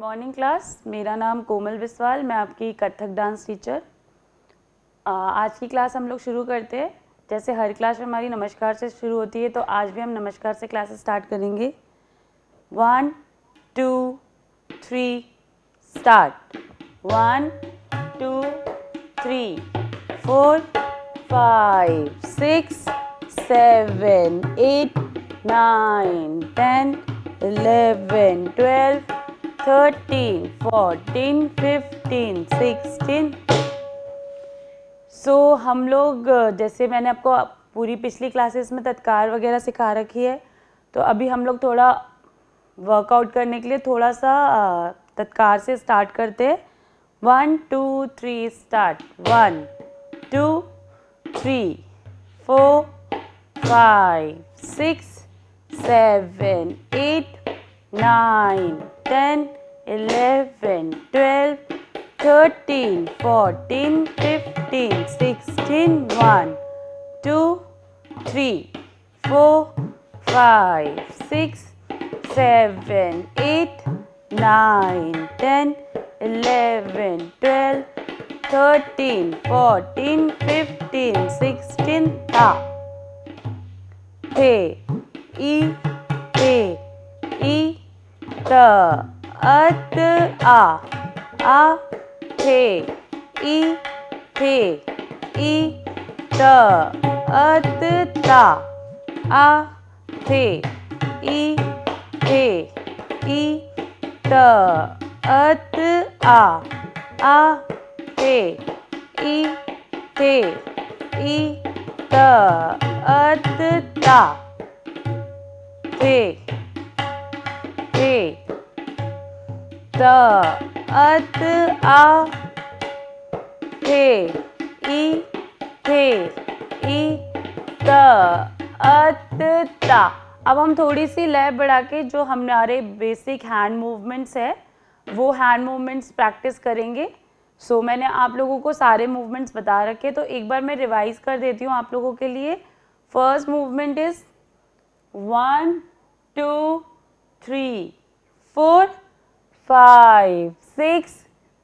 Morning class. मेरा नाम कोमल बिस्वाल, मैं आपकी कथक डांस टीचर। आज की क्लास हम लोग शुरू करते हैं। जैसे हर क्लास में हमारी नमस्कार से शुरू होती है, तो आज भी हम नमस्कार से क्लास स्टार्ट करेंगे। 1 2 3 स्टार्ट। 1 2 3 4 5 6 7 8 9 10 11 12 13 14 15 16। हम लोग, जैसे मैंने आपको पूरी पिछली क्लासेस में तत्कार वगैरह सिखा रखी है, तो अभी हम लोग थोड़ा वर्कआउट करने के लिए थोड़ा सा तत्कार से स्टार्ट करते हैं। 1 2 3 स्टार्ट। 1 2 3 4 5 6 7 8 9 10 11 12 13 14 15 16 1 2 3 4 5 6 7 8 9 10 11 12 13 14 15 16 था। थे ई थे ई त अत आ थे ई थे ई त अत ता आ थे ई थे ई त अत आ थे ई थे ई त अत ता थे थे त अत आ थे ई थे ई त अत ता। अब हम थोड़ी सी लय बढ़ा के जो हमारे बेसिक हैंड मूवमेंट्स है वो हैंड मूवमेंट्स प्रैक्टिस करेंगे। मैंने आप लोगों को सारे मूवमेंट्स बता रखे, तो एक बार मैं रिवाइज कर देती हूँ आप लोगों के लिए। फर्स्ट मूवमेंट इज 1 2 3 4 5 6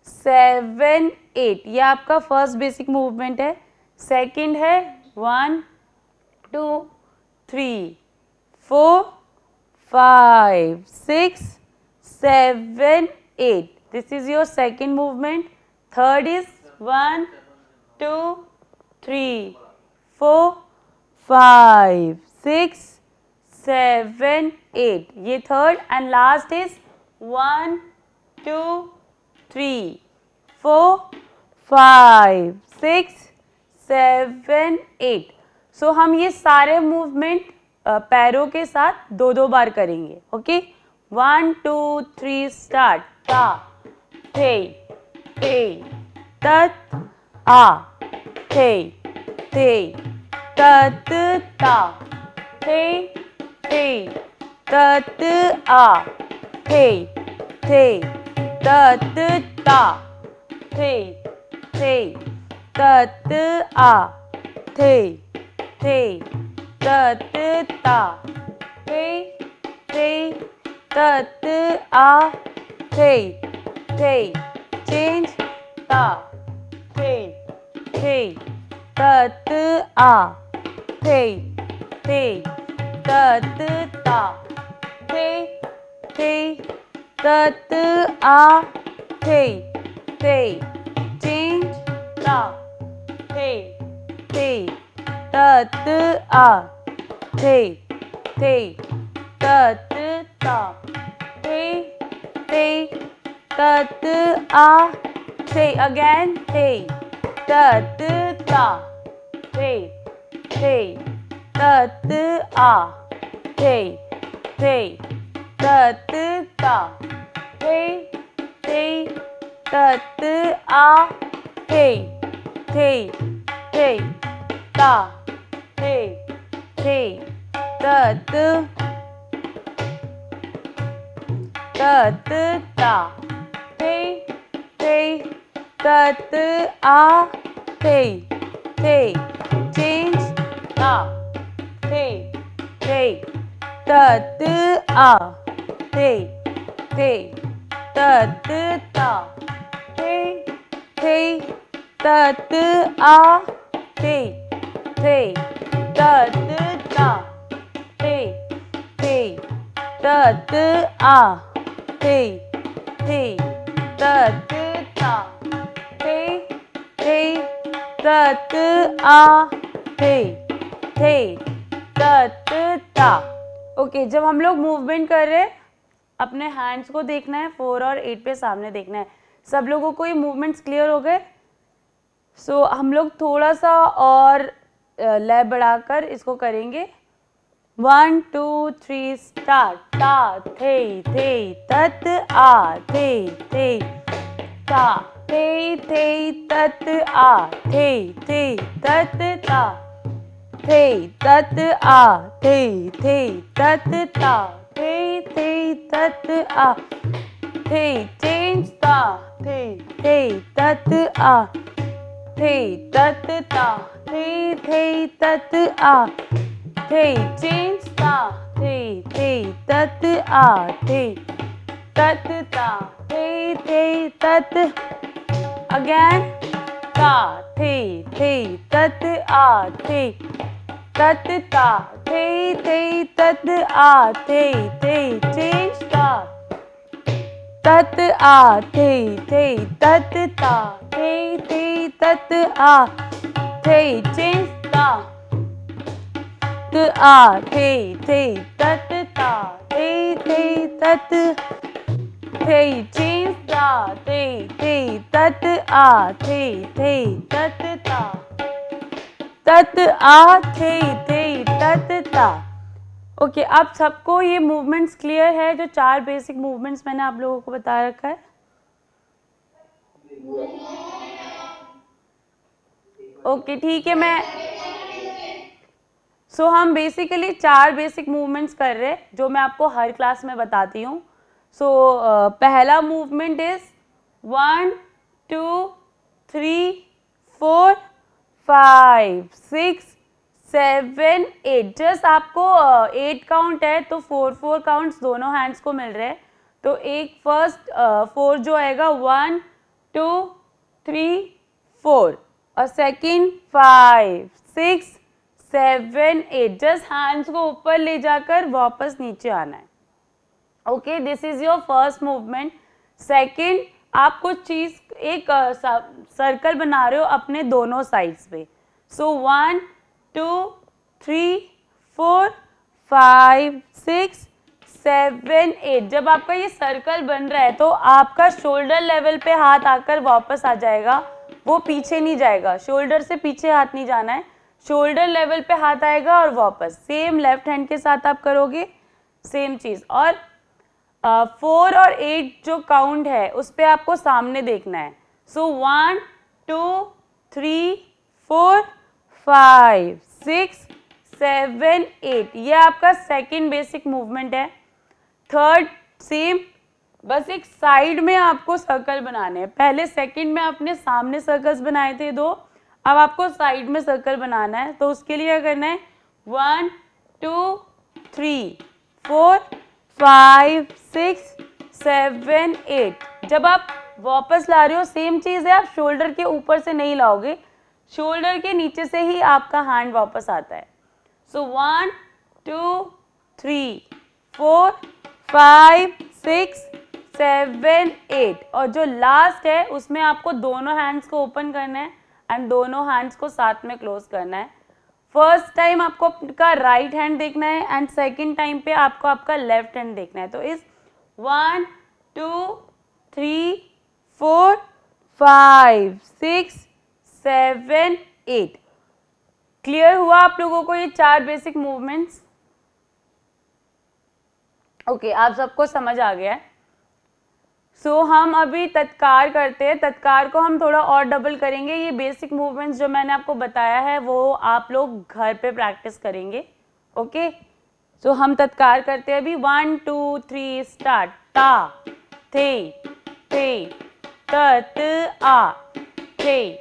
7 8, ये आपका फर्स्ट बेसिक मूवमेंट है। सेकंड है 1 2 3 4 5 6 7 8, this is your second movement. Third is 1 2 3 4 5 6 7 8, ये थर्ड। And last is 1 2 3 4 5 6 7 8। हम ये सारे मूवमेंट पैरों के साथ दो दो बार करेंगे। Okay, 1 2 3 start. ता थे थे तत आ थे थे तत ता थे थे तत आ थे थे तत ता थे थे तत आ थे थे तत ता थे थे तत आ थे थे चेंज ता थे थे तत आ थे थे तत ता थे थे तत आ थे थे चेंज ता थे थे तत आ थे थे तत ता थे थे तत आ थे अगेन थे तत ता थे थे तत आ थे थे तत ता थे थे तत आ थे थे थे ता थे थे तत तत ता थे थे तत आ थे थे चेंज ता थे थे तत आ थे थे तत ता थे थे तत आ थे थे तत ता थे थे तत आ थे थे तत ता थे थे तत आ थे थे तत ता। ओके, जब हम लोग मूवमेंट कर रहे हैं अपने हैंड्स को देखना है, 4 और 8 पे सामने देखना है। सब लोगों को ये मूवमेंट्स क्लियर हो गए? सो हम लोग थोड़ा सा और लय बढ़ाकर इसको करेंगे। 1 2 3 स्टार्ट। ता थे तत आ थे ता थे तत आ थे तत ता थे तत आ थे तत ता थे तत आ थे चेंज ता थे तत आ थे तत ता थे तत आ थे चेंज ता थे तत आ थे तत ता थे तत अगेन ता थे तत आ थे तत ता थे तत आ थे चेंज ता तत आ थे तत ता थे तत आ थे चेंज ता आ थे तत ता थे तत थे चेंज ता थे तत आ थे तत ता तत आ थे तत ता। ओके, आप सबको ये मूवमेंट्स क्लियर है? जो 4 बेसिक मूवमेंट्स मैंने आप लोगों को बता रखा है। ओके, ठीक है। मैं हम बेसिकली 4 बेसिक मूवमेंट्स कर रहे हैं जो मैं आपको हर क्लास में बताती हूँ। पहला मूवमेंट इज 1 2 3 4 5 6 7 8। जस्ट आपको 8 काउंट है तो 4 काउंट्स दोनों हैंड्स को मिल रहे हैं। तो एक फर्स्ट 4 जो आएगा 1 2 3 4 और सेकंड 5 6 7 8। जस्ट हैंड्स को ऊपर ले जाकर वापस नीचे आना है। Okay, this is your first movement. Second, आप कुछ चीज एक सर्कल बना रहे हो अपने दोनों साइड्स पे। 1 2 3 4 5 6 7 8। जब आपका ये सर्कल बन रहा है तो आपका शोल्डर लेवल पे हाथ आकर वापस आ जाएगा, वो पीछे नहीं जाएगा। शोल्डर से पीछे हाथ नहीं जाना है, शोल्डर लेवल पे हाथ आएगा और वापस। सेम लेफ्ट हैंड के साथ आप करोगे सेम चीज। और 4 और 8 जो काउंट है उस पे आपको सामने देखना है। 1 2 3 4 5 6 7 8। ये आपका सेकंड बेसिक मूवमेंट है। थर्ड सेम, बस एक साइड में आपको सर्कल बनाने हैं। पहले सेकंड में आपने सामने सर्कल्स बनाए थे 2, अब आपको साइड में सर्कल बनाना है। तो उसके लिए क्या करना है? 1 2 3 4 5 6 7 8। जब आप वापस ला रहे हो सेम चीज है, आप शोल्डर के ऊपर से नहीं लाओगे, शोल्डर के नीचे से ही आपका हैंड वापस आता है। 1 2 3 4 5 6 7 8। और जो लास्ट है उसमें आपको दोनों हैंड्स को ओपन करना है एंड दोनों हैंड्स को साथ में क्लोज करना है। फर्स्ट टाइम आपको आपका राइट हैंड देखना है एंड सेकंड टाइम पे आपको आपका लेफ्ट हैंड देखना है। तो इस 1 2 3 4 5 6 7 8। क्लियर हुआ आप लोगों को ये 4 बेसिक मूवमेंट्स? ओके, आप सबको समझ आ गया है। हम अभी तत्कार करते हैं। तत्कार को हम थोड़ा और डबल करेंगे। ये बेसिक मूवमेंट्स जो मैंने आपको बताया है वो आप लोग घर पे प्रैक्टिस करेंगे। ओके, हम तत्कार करते हैं अभी। 1 2 3 स्टार्ट। ता थे तत आ थे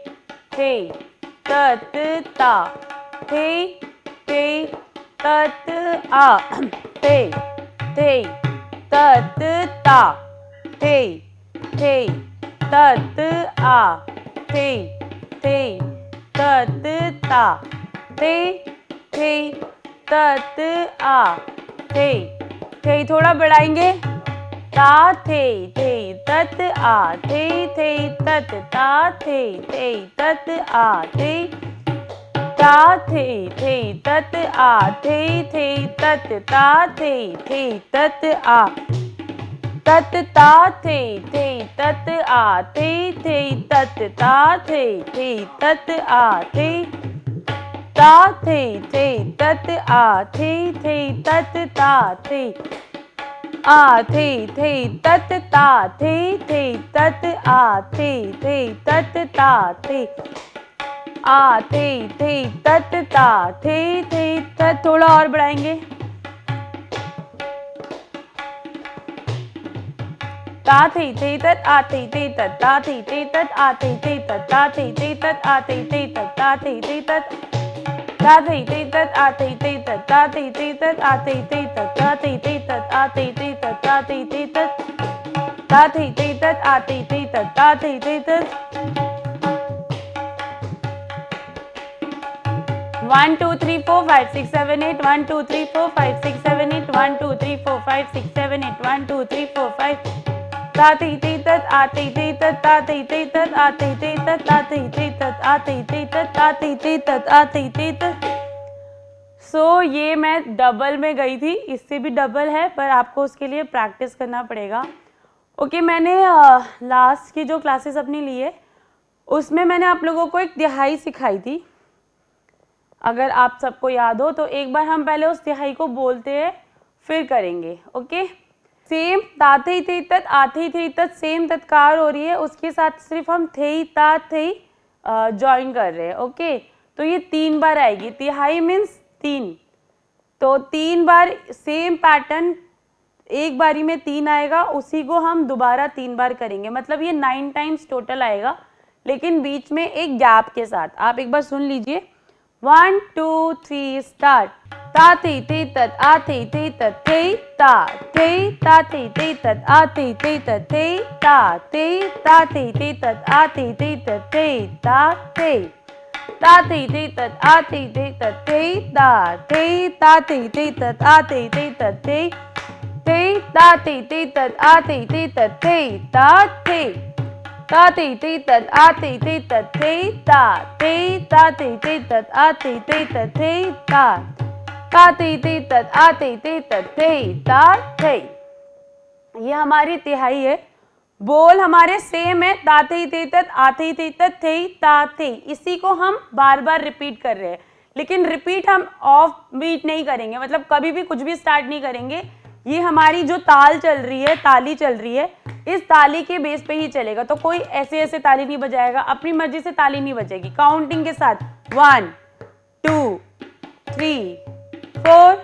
तत ता थे तत आ थे तत ता थे थे तत आ थे थे तत ता थे थे तत आ थे थे थोड़ा बढ़ाएंगे ता थे तत आ थे तत ता थे तत आ थे ता थे तत आ थे तत ता थे तत आ तत ता थे तत आ थे तत ता थे तत आ थे ता थे तत आ थे तत ता थे आ थे तत ता थे तत आ थे तत ता थे आ थे तत ता थे तत थोड़ा और बढ़ाएंगे ता थे तत आ थे तत ता थे तत आ थे तत ता थे तत आ थे तत ता थे तत ता थे तत आ थे तत ता थे तत आ थे तत ता थे तत आ थे तत ता थे तत ता थे तत आ थे तत ता थे तत 1 2 3 4 5 6 7 8 1 2 3 4 5 6 7 8 1 2 3 4 5 6 7 8 1 2 3 4 5 ता थे तत आ थे तत ता थे तत आ थे तत ता थे तत आ थे तत ता थे तत आ थे तत सो ये मैं डबल में गई थी, इससे भी डबल है पर आपको उसके लिए प्रैक्टिस करना पड़ेगा। ओके, मैंने लास्ट की जो क्लासेस अपनी ली है उसमें मैंने आप लोगों को एक तिहाई सिखाई थी, अगर आप सबको याद हो तो एक बार हम पहले उस तिहाई को बोलते हैं फिर करेंगे। ओके, सेम ताथे थे तत आथे थे तत सेम तत्कार हो रही है, उसके साथ सिर्फ हम थे ता थे ज्वाइन कर रहे हैं। ओके, तो ये 3 बार आएगी, तिहाई मीन्स 3, तो 3 बार सेम पैटर्न, एक बारी में 3 आएगा, उसी को हम दोबारा 3 बार करेंगे, मतलब ये 9 टाइम्स टोटल आएगा, लेकिन बीच में एक गैप के साथ। आप एक बार सुन लीजिए, 1 2 3 स्टार्ट। ता थे तत आ थे तत थे ता थे ता थे तत आ थे तत थे ता थे ता थे तत आ थे तत थे ता थे ता थे तत आ थे तत थे ता थे ता थे तत आ थे तत थे ता थे तत आ थे तत थे ता थे ता थे तत आ थे तत थे ता थे ता थे तत आ थे तत थे ता ता थे तत आ थे तत थे ता थे। ये हमारी तिहाई है, बोल हमारे सेम है, ता थे तत आ थे तत थे ता थे, इसी को हम बार बार रिपीट कर रहे हैं, लेकिन रिपीट हम ऑफ बीट नहीं करेंगे, मतलब कभी भी कुछ भी स्टार्ट नहीं करेंगे। ये हमारी जो ताल चल रही है, ताली चल रही है, इस ताली के बेस पे ही चलेगा, तो कोई ऐसे ऐसे ताली नहीं बजाएगा, अपनी मर्जी से ताली नहीं बजेगी, काउंटिंग के साथ 1 2 3 4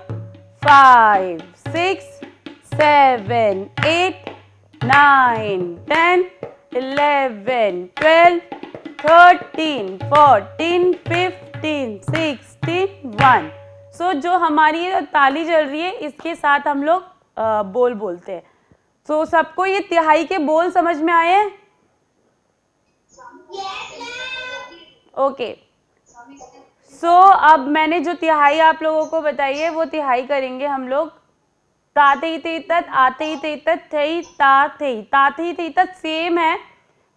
5 6 7 8 9 10 11 12 13 14 15 16 1। सो जो हमारी ताली चल रही है इसके साथ हम लोग बोल बोलते हैं। सो सबको ये तिहाई के बोल समझ में आए हैं? ओके, सो अब मैंने जो तिहाई आप लोगों को बताई है वो तिहाई करेंगे हम लोग। ता थे तत आ थे तत थे ता थे तत सेम है,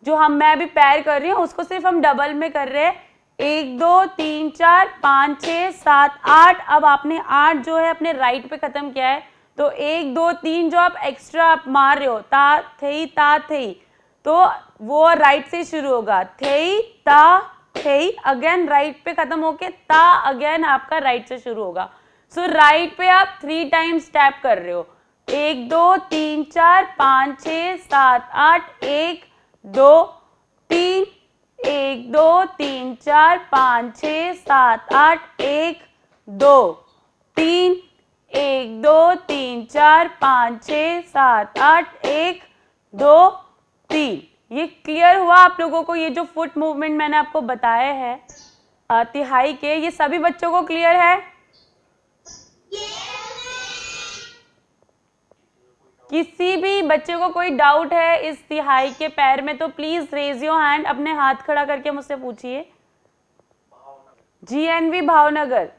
जो मैं अभी पैर कर रही हूँ उसको सिर्फ हम डबल में कर रहे हैं। 1 2 3 4 5 6 7 8। अब आपने 8 जो है अपने राइट पे खत्म किया है, तो 1 2 3 जो आप एक्स्ट्रा आप मार रहे हो, ता थे, तो वो राइट से शुरू होगा, थे ता थे, अगेन राइट पे खत्म होके ता अगेन आपका राइट से शुरू होगा। सो राइट पे आप 3 टाइम्स टैप कर रहे हो, 1 2 3 4 5 6 7 8 1 2 3 1 2 3 4 5 6 7 8 1 2 3 1 2 3 4 5 6 7 8 1 2 3। ये क्लियर हुआ आप लोगों को? ये जो फुट मूवमेंट मैंने आपको बताया है तिहाई के, ये सभी बच्चों को क्लियर है? किसी भी बच्चे को कोई डाउट है इस तिहाई के पैर में तो प्लीज रेज योर हैंड, अपने हाथ खड़ा करके मुझसे पूछिए। GNV भावनगर।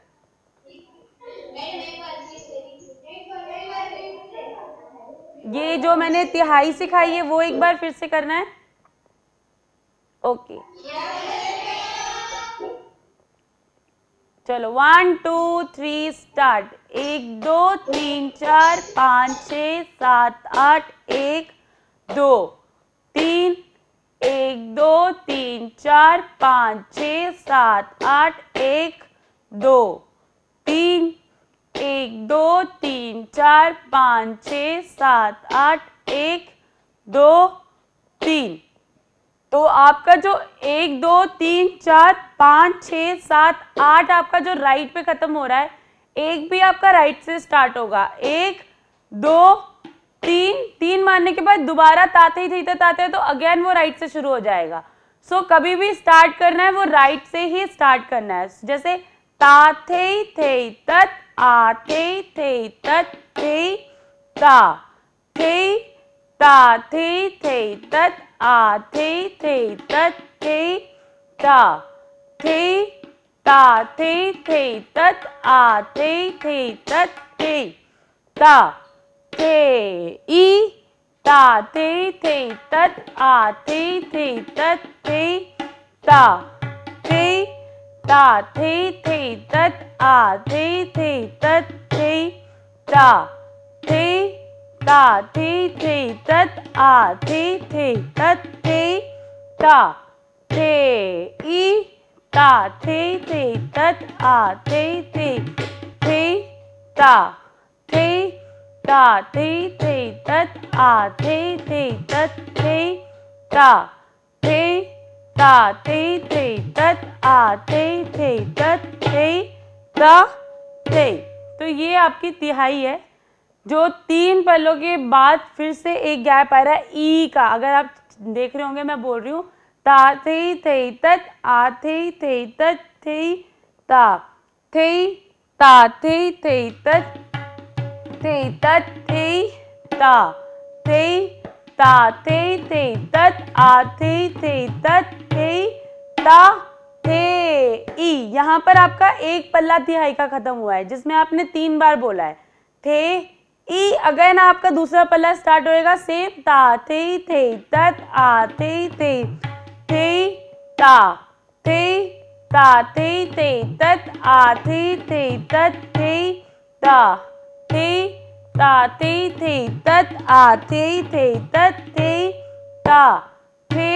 ये जो मैंने तिहाई सिखाई है वो एक बार फिर से करना है। ओके चलो 1 2 3 स्टार्ट। 1 2 3 4 5 6 7 8 1 2 3 1 2 3 4 5 6 7 8 1 2 3 1 2 3 4 5 6 7 8 1 2 3। तो आपका जो 1 2 3 4 5 6 7 8 आपका जो राइट पे खत्म हो रहा है, एक भी आपका राइट से स्टार्ट होगा। 1 2 3 मारने के बाद दोबारा ताते ही ताते तो अगेन वो राइट से शुरू हो जाएगा। सो कभी भी स्टार्ट करना है वो राइट से ही स्टार्ट करना है। जैसे ता थे तत आ थे तत थे ता थे ता थे तत आ थे तत थे ता थे ता थे तत आ थे तत थे ता थे ई ता थे तत आ थे तत थे ता थे ता थे तत आ थे तत थे ता थे ता थे तत आ थे तत थे ता थे ई ता थे तत आ थे ता थे ता थे तत आ थे तत थे ता थे ता थे तत आ थे तत थे ता थे। तो ये आपकी तिहाई है। जो 3 पलों के बाद फिर से एक गैप आ रहा है ई का, अगर आप देख रहे होंगे मैं बोल रही हूँ ता थे तत आ थे तत थे ता थे ता थे तत थे ता थे ता थे तत आ थे तत थे ता थे ई। यहाँ पर आपका एक पल्ला तिहाई का खत्म हुआ है जिसमें आपने 3 बार बोला है थे ई। अगेन आपका दूसरा पल्ला स्टार्ट होएगा सेम ता थे तत आ थे ता थे ता थे तत आ थे तत थे ता थे ता थे तत आ थे तत थे ता थे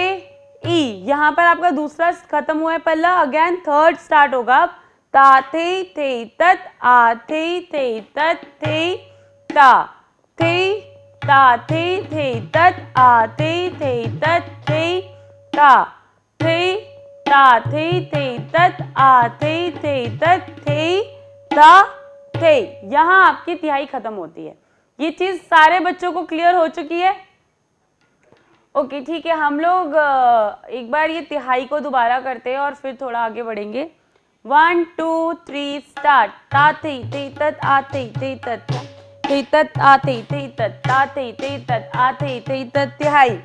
ई। यहाँ पर आपका दूसरा खत्म हुआ है पल्ला, अगेन थर्ड स्टार्ट होगा ता थे तत आ थे तत थे ता थे ता थे तत आ थे तत थे ता थे ता थे तत आ थे तत थे ता थे। यहाँ आपकी तिहाई खत्म होती है। ये चीज सारे बच्चों को क्लियर हो चुकी है? ओके ठीक है, हम लोग एक बार ये तिहाई को दोबारा करते हैं और फिर थोड़ा आगे बढ़ेंगे। 1 2 3 स्टार्ट। ता थे तत आ थे तत तत आ थे तत ता थे तत आ थे तत तिहाई।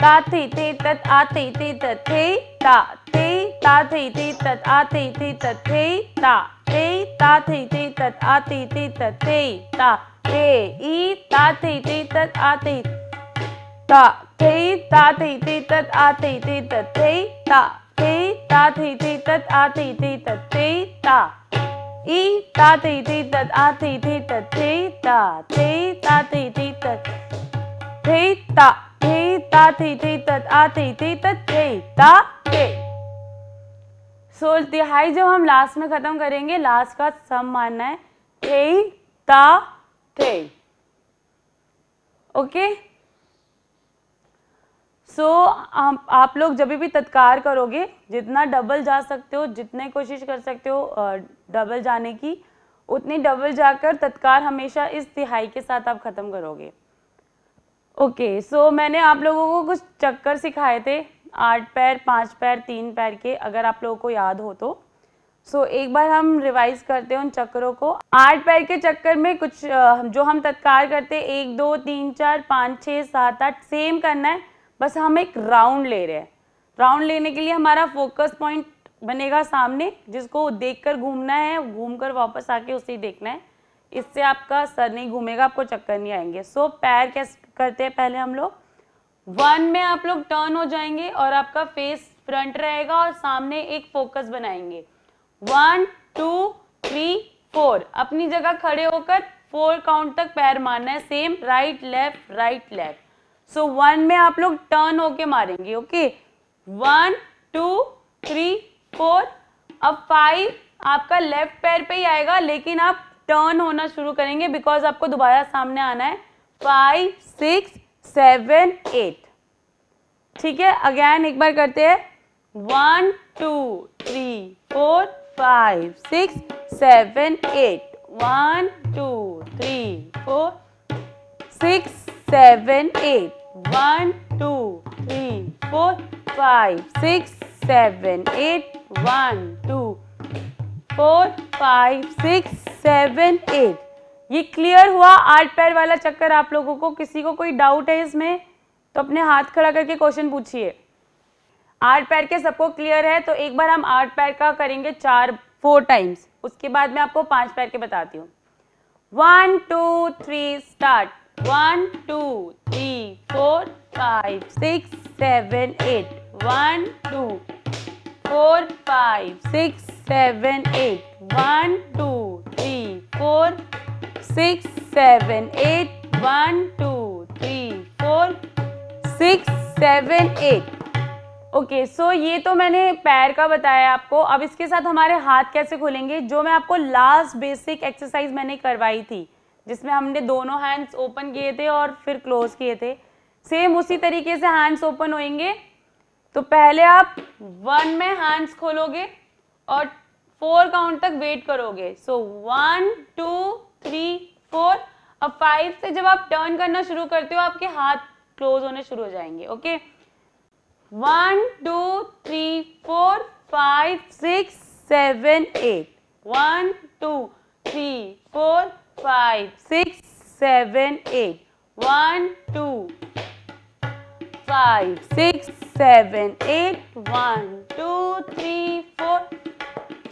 ता थे तत आ थे तत थे ता थे तत आ थे तत थे ता थे तत आ थे तत थे ता थे ई ता थे तत आ थे ता थे तत आ थे तत थे ता थे तत आ थे तत थे ता ई ता थे तत आ थे तत थे ता थे तत थे ता ता थे तत आ थे तत थे ता थे। सो तिहाई जब हम लास्ट में खत्म करेंगे, लास्ट का सम मानना है थे ता थे। ओके सो आप लोग जब भी तत्कार करोगे, जितना डबल जा सकते हो, जितने कोशिश कर सकते हो डबल जाने की, उतनी डबल जाकर तत्कार हमेशा इस तिहाई के साथ आप खत्म करोगे। ओके सो मैंने आप लोगों को कुछ चक्कर सिखाए थे 8 पैर 5 पैर 3 पैर के, अगर आप लोगों को याद हो तो सो एक बार हम रिवाइज करते हैं उन चक्करों को। 8 पैर के चक्कर में कुछ जो हम तत्काल करते हैं 1 2 3 4 5 6 7 8 सेम करना है, बस हम एक राउंड ले रहे हैं। राउंड लेने के लिए हमारा फोकस पॉइंट बनेगा सामने, जिसको देखकर घूमना है, घूमकर वापस आके उसे ही देखना है। इससे आपका सर नहीं घूमेगा, आपको चक्कर नहीं आएंगे। सो पैर कैसे करते हैं, पहले हम लोग 1 में आप लोग टर्न हो जाएंगे और आपका फेस फ्रंट रहेगा और सामने एक फोकस बनाएंगे। 1 2 3 4 अपनी जगह खड़े होकर 4 काउंट तक पैर मारना है, सेम राइट लेफ्ट। सो 1 में आप लोग टर्न होके मारेंगे। ओके 1 2 3 4। अब 5 आपका लेफ्ट पैर पे ही आएगा, लेकिन आप टर्न होना शुरू करेंगे बिकॉज आपको दोबारा सामने आना है। 5 6 7 8। ठीक है, अगेन एक बार करते हैं। 1 2 3 4 5 6 7 8। 1 2 3 4 6 7 8। 1 2 3 4 5 6 7 8। 1 2 4 5 6 7 8। ये क्लियर हुआ 8 पैर वाला चक्कर आप लोगों को? किसी को कोई डाउट है इसमें तो अपने हाथ खड़ा करके क्वेश्चन पूछिए। 8 पैर के सबको क्लियर है? तो एक बार हम 8 पैर का करेंगे 4 टाइम्स, उसके बाद मैं आपको 5 पैर के बताती हूँ। 1 2 3 स्टार्ट। 1 2 3 4 5 6 7 8। 1 2 4 5 6 7 8। 1 2 3 4 6 7 8। 1 2 3 4 6 7 8। ओके, सो ये तो मैंने पैर का बताया आपको। अब इसके साथ हमारे हाथ कैसे खोलेंगे, जो मैं आपको लास्ट बेसिक एक्सरसाइज मैंने करवाई थी, जिसमें हमने दोनों हैंड्स ओपन किए थे और फिर क्लोज किए थे, सेम उसी तरीके से हैंड्स ओपन होंगे। तो पहले आप 1 में हैंड्स खोलोगे और 4 काउंट तक वेट करोगे। सो 1 2 3 4। अब 5 से जब आप टर्न करना शुरू करते हो आपके हाथ क्लोज होने शुरू हो जाएंगे। ओके 1 2 3 4 5 6 7 8। 1 2 3 4 5 6 7 8। 1 2 5 6 7 8। 1 2 3 4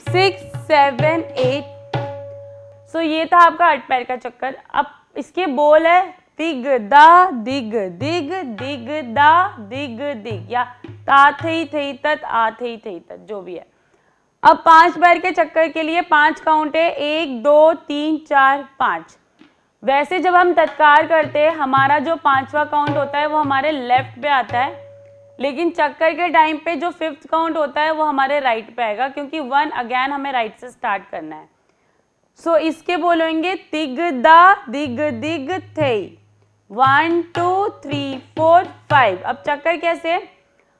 6 7 8। सो ये था आपका 8 पैर का चक्कर। अब इसके बोल है दिग दा दिग दिग दिग दा दिग दिग, या ता थे तत आ थे तत, जो भी है। अब 5 पैर के चक्कर के लिए 5 काउंट है, 1 2 3 4 5। वैसे जब हम तत्कार करते हैं हमारा जो 5वां काउंट होता है वो हमारे लेफ्ट पे आता है, लेकिन चक्कर के टाइम पे जो 5th काउंट होता है वो हमारे राइट पे आएगा, क्योंकि 1 अगेन हमें राइट से स्टार्ट करना है। सो इसके बोलेंगे तिग दा दिग दिग थे। 1 2 3 4 5। अब चक्कर कैसे,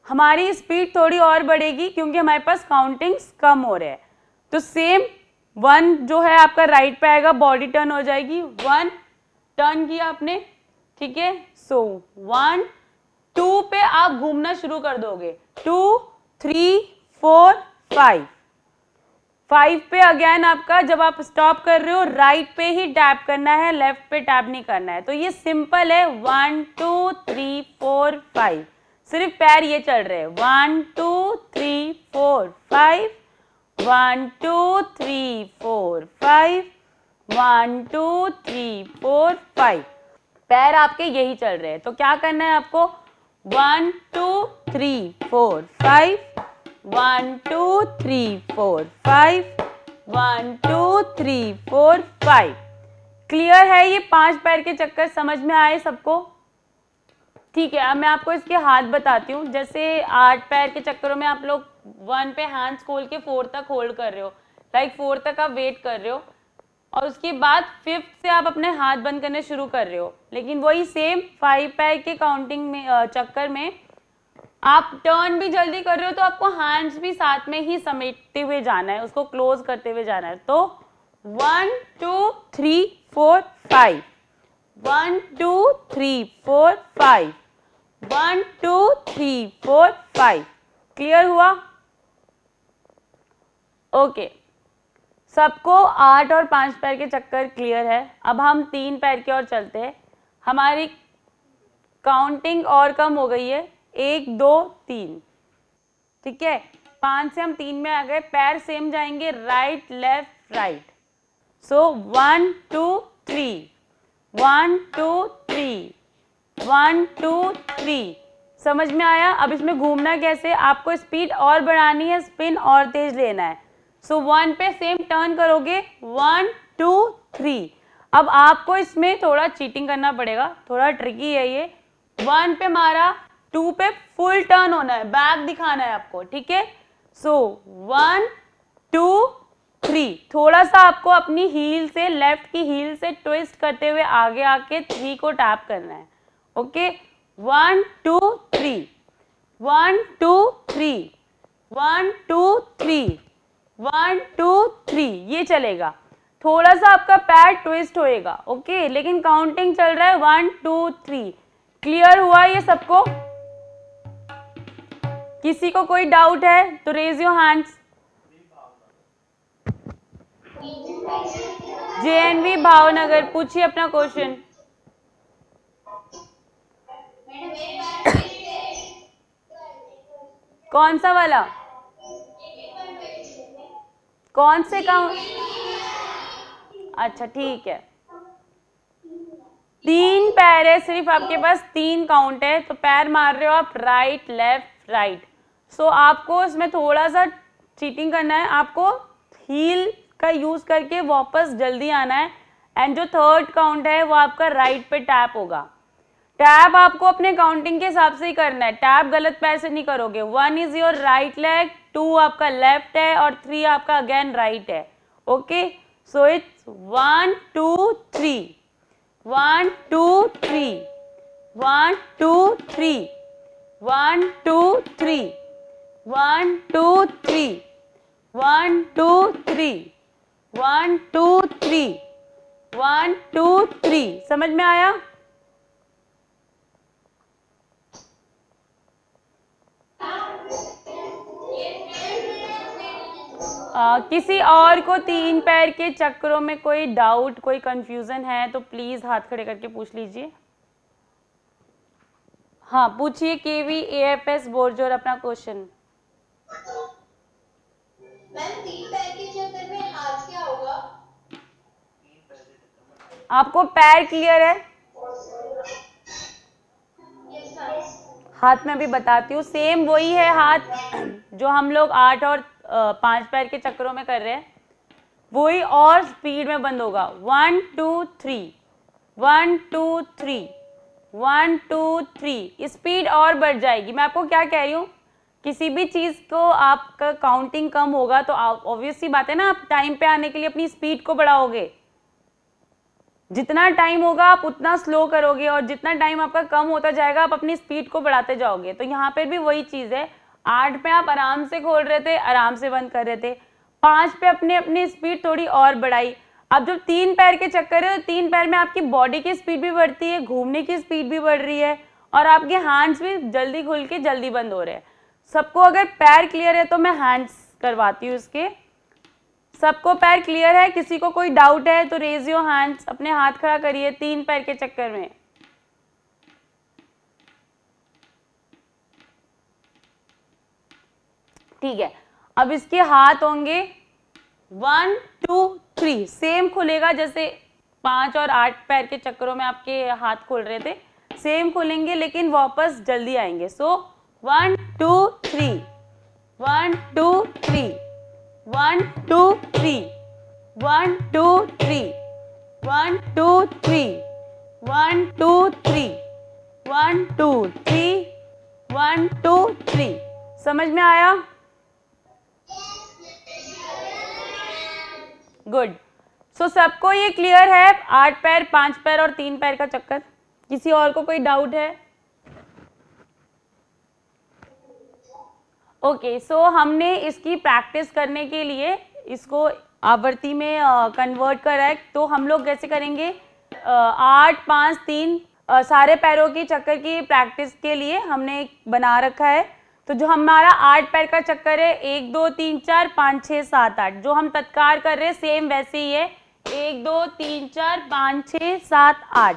हमारी स्पीड थोड़ी और बढ़ेगी क्योंकि हमारे पास काउंटिंग्स कम हो रहे हैं। तो सेम 1 जो है आपका राइट पे आएगा, बॉडी टर्न हो जाएगी। 1 टर्न किया आपने, ठीक है। सो 1 2 पे आप घूमना शुरू कर दोगे। 2 3 4 5। 5 पे अगेन आपका जब आप स्टॉप कर रहे हो राइट पे ही टैप करना है, लेफ्ट पे टैप नहीं करना है। तो ये सिंपल है 1 2 3 4 5। सिर्फ पैर ये चल रहे हैं। 1 2 3 4 5। 1 2 3 4 5। 1 2 3 4 5। पैर आपके यही चल रहे हैं। तो क्या करना है आपको, 1 2 3 4 5। 1 2 3 4 5। 1 2 3 4 5। क्लियर है? ये 5 पैर के चक्कर समझ में आए सबको? ठीक है, अब मैं आपको इसके हाथ बताती हूँ। जैसे 8 पैर के चक्करों में आप लोग 1 पे हैंड्स खोल के 4 तक होल्ड कर रहे हो, लाइक 4 तक आप वेट कर रहे हो, और उसके बाद 5th से आप अपने हाथ बंद करने शुरू कर रहे हो। लेकिन वही सेम 5 पैर के काउंटिंग में चक्कर में आप टर्न भी जल्दी कर रहे हो, तो आपको हैंड्स भी साथ में ही समेटते हुए जाना है, उसको क्लोज करते हुए जाना है। तो 1 2 3 4 5। 1 2 3 4 5। 1 2 3 4 5। क्लियर हुआ? ओके, सबको 8 और 5 पैर के चक्कर क्लियर है। अब हम 3 पैर की ओर चलते हैं। हमारी काउंटिंग और कम हो गई है, 1 2 3, ठीक है। 5 से हम 3 में आ गए। पैर सेम जाएंगे, राइट लेफ्ट राइट। सो 1 2 3, 1 2 3, 1 2 3। समझ में आया? अब इसमें घूमना कैसे, आपको स्पीड और बढ़ानी है, स्पिन और तेज लेना है। सो 1 पे सेम टर्न करोगे, 1 2 3। अब आपको इसमें थोड़ा चीटिंग करना पड़ेगा, थोड़ा ट्रिकी है ये। 1 पे मारा, 2 पे फुल टर्न होना है, बैक दिखाना है आपको, ठीक है। सो 1 2 3, थोड़ा सा आपको अपनी हील से, लेफ्ट की हील से ट्विस्ट करते हुए आगे आके 3 को टैप करना है, ओके। 1 2 3, 1 2 3, 1 2 3, 1 2 3, ये चलेगा। थोड़ा सा आपका पैर ट्विस्ट होएगा, ओके, लेकिन काउंटिंग चल रहा है 1 2 3। क्लियर हुआ ये सबको? किसी को कोई डाउट है तो raise your hands. JNV Bhavnagar, पूछिए अपना क्वेश्चन। कौन सा वाला? कौन से काउंट? अच्छा ठीक है, 3 पैर है सिर्फ आपके पास, 3 काउंट है, तो पैर मार रहे हो आप राइट लेफ्ट राइट। सो आपको इसमें थोड़ा सा चीटिंग करना है, आपको हील का यूज करके वापस जल्दी आना है। एंड जो थर्ड काउंट है वो आपका राइट पे टैप होगा। टैप आपको अपने काउंटिंग के हिसाब से ही करना है, टैप गलत पैर से नहीं करोगे। 1 इज योर राइट लेग, 2 आपका लेफ्ट है और 3 आपका अगेन राइट है, ओके। So it's 1 2 3, 1 2 3, 1 2 3, 1 2 3, 1 2 3, 1 2 3, 1 2 3, 1 2 3। समझ में आया? किसी और को 3 पैर के चक्रों में कोई डाउट, कोई कंफ्यूजन है तो प्लीज हाथ खड़े करके पूछ लीजिए। हाँ पूछिए, KV AFS बोरजोर अपना क्वेश्चन। मैम 3 पैर के चक्कर में हाथ क्या होगा? आपको पैर क्लियर है? हाथ में अभी बताती हूँ, सेम वही है हाथ जो हम लोग 8 और 5 पैर के चक्रों में कर रहे हैं, वही और स्पीड में बंद होगा। 1 2 3, 1 2 3, 1 2 3, स्पीड और बढ़ जाएगी। मैं आपको क्या कह रही हूँ, किसी भी चीज को आपका काउंटिंग कम होगा तो ऑब्वियस सी बात है ना, आप टाइम पे आने के लिए अपनी स्पीड को बढ़ाओगे। जितना टाइम होगा आप उतना स्लो करोगे, और जितना टाइम आपका कम होता जाएगा आप अपनी स्पीड को बढ़ाते जाओगे। तो यहाँ पे भी वही चीज है, 8 पे आप आराम से खोल रहे थे, आराम से बंद कर रहे थे, 5 पे अपनी अपनी स्पीड थोड़ी और बढ़ाई। अब जब 3 पैर के चक्कर है तो 3 पैर में आपकी बॉडी की स्पीड भी बढ़ती है, घूमने की स्पीड भी बढ़ रही है, और आपके हैंड्स भी जल्दी खुल के जल्दी बंद हो रहे हैं। सबको अगर पैर क्लियर है तो मैं हैंड्स करवाती हूँ इसके। सबको पैर क्लियर है? किसी को कोई डाउट है तो रेज योर हैंड्स, अपने हाथ खड़ा करिए 3 पैर के चक्कर में। ठीक है, अब इसके हाथ होंगे 1 2 3, सेम खुलेगा जैसे 5 और 8 पैर के चक्करों में आपके हाथ खुल रहे थे, सेम खुलेंगे लेकिन वापस जल्दी आएंगे। सो 1 2 3, 1 2 3, 1 2 3, 1 2 3, 1 2 3, 1 2 3, 1 2 3, 1 2 3। समझ में आया? गुड। सो सबको ये क्लियर है, 8 पैर, 5 पैर और 3 पैर का चक्कर। किसी और को कोई डाउट है? ओके, सो हमने इसकी प्रैक्टिस करने के लिए इसको आवृत्ति में कन्वर्ट करा है। तो हम लोग कैसे करेंगे, 8 5 3 सारे पैरों की चक्कर की प्रैक्टिस के लिए हमने बना रखा है। तो जो हमारा 8 पैर का चक्कर है 1 2 3 4 5 6 7 8, जो हम तत्काल कर रहे हैं सेम वैसे ही है 1 2 3 4 5 6 7 8।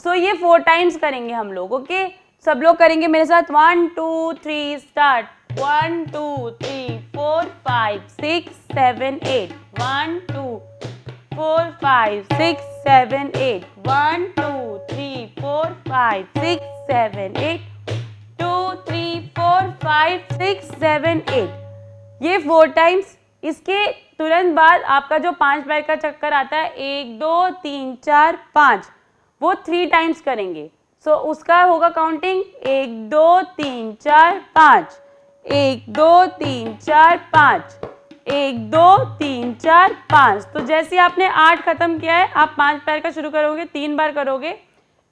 सो ये 4 टाइम्स करेंगे हम लोग। ओके, सब लोग करेंगे मेरे साथ। 1 2 3 स्टार्ट। 1 2 3 4 5 6 7 8। 1 2 4 5 6 7 8। 1 2 3 4 5 6 7 8। 2 3 4 5 6 7 8। ये 4 टाइम्स। इसके तुरंत बाद आपका जो 5 पैर का चक्कर आता है 1 2 3 4 5, वो 3 टाइम्स करेंगे। सो उसका होगा काउंटिंग 1 2 3 4 5, 1 2 3 4 5, 1 2 3 4 5। तो जैसे आपने 8 खत्म किया है, आप 5 पैर का शुरू करोगे, 3 बार करोगे।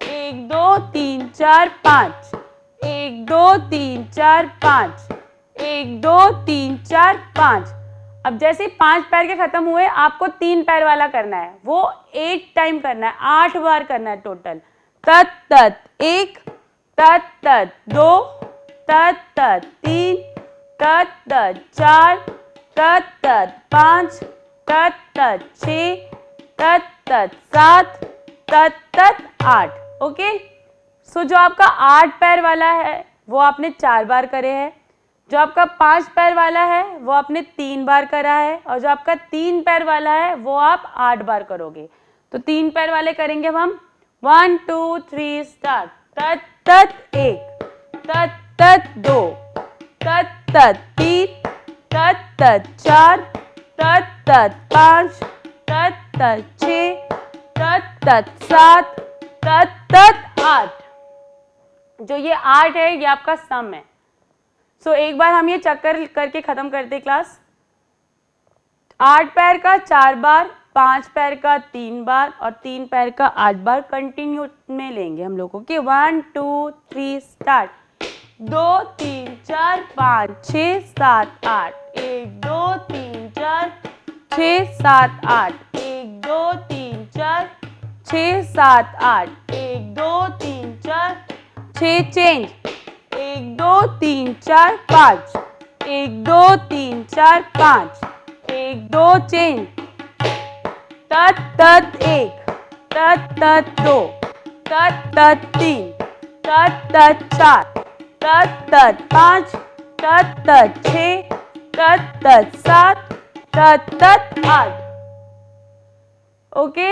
1 2 3 4 5, 1 2 3 4 5, 1 2 3 4 5। अब जैसे 5 पैर के खत्म हुए, आपको 3 पैर वाला करना है, वो 8 टाइम करना है, 8 बार करना है टोटल। तत तत 1, तत तत 2, तत तत 3, तत तत 4, तत तत 5, तत तत 6, तत तत 7, तत तत 8। ओके, सो जो आपका 8 पैर वाला है वो आपने 4 बार करे हैं, जो आपका 5 पैर वाला है वो आपने 3 बार करा है, और जो आपका 3 पैर वाला है वो आप 8 बार करोगे। तो 3 पैर वाले करेंगे हम। 1 2 3 स्टार्ट। तत तत 1, तत तत 2, तत तत 3, तत तत 4, तत तत 5, तत तत 6, तत तत 7, तत तत 8। जो ये 8 है ये आपका सम है। सो एक बार हम ये चक्कर करके खत्म करते क्लास। 8 पैर का 4 बार, 5 पैर का 3 बार और 3 पैर का 8 बार कंटिन्यू में लेंगे हम लोग। Okay, 1 2 3 start. 2 3 4 5 6 7 8। 1 2 3 4 6 7 8। 1 2 3 4 6 7 8। 1 2 3 4 6 चेंज। 1 2 3 4 5। 1 2 3 4 5। 1 2 चेंज। तत तत 1, तत तत 2, तत तत 3, तत तत 4, तत तत 5, तत तत 6, तत तत 7, तत तत 8। ओके,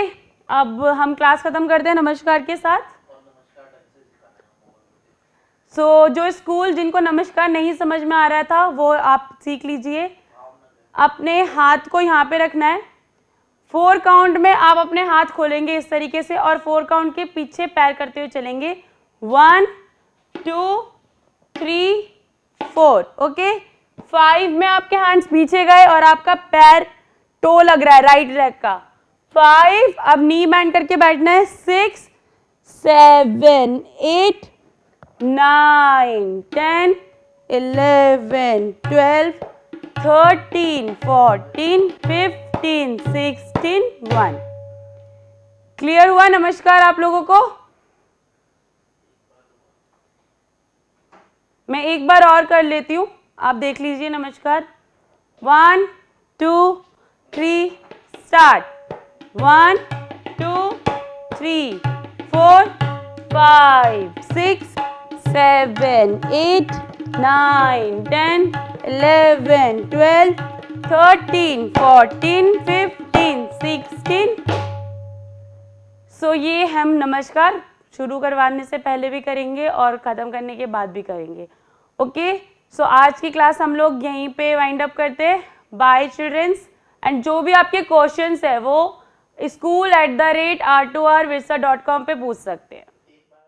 अब हम क्लास खत्म करते हैं नमस्कार के साथ। जो स्कूल जिनको नमस्कार नहीं समझ में आ रहा था वो आप सीख लीजिए। अपने हाथ को यहाँ पे रखना है। 4 काउंट में आप अपने हाथ खोलेंगे इस तरीके से और 4 काउंट के पीछे पैर करते हुए चलेंगे। 1 2 3 4। ओके, 5 में आपके हैंड्स पीछे गए और आपका पैर टो लग रहा है राइट लेग का। 5, अब नी बैंड करके बैठना है। 6 7 8 9 10 11 12 13 14 15 16 1। क्लियर हुआ नमस्कार आप लोगों को? मैं एक बार और कर लेती हूँ, आप देख लीजिए नमस्कार। 1 2 3 स्टार्ट। 1 2 3 4 5 6 7 8 9 10 11 12 13 14 15 16। सो ये हम नमस्कार शुरू करवाने से पहले भी करेंगे और ख़त्म करने के बाद भी करेंगे। ओके, सो आज की क्लास हम लोग यहीं पे वाइंड अप करते हैं। बाय चिल्ड्रंस, एंड जो भी आपके क्वेश्चंस है वो school@r2rvirsa.com पे पूछ सकते हैं।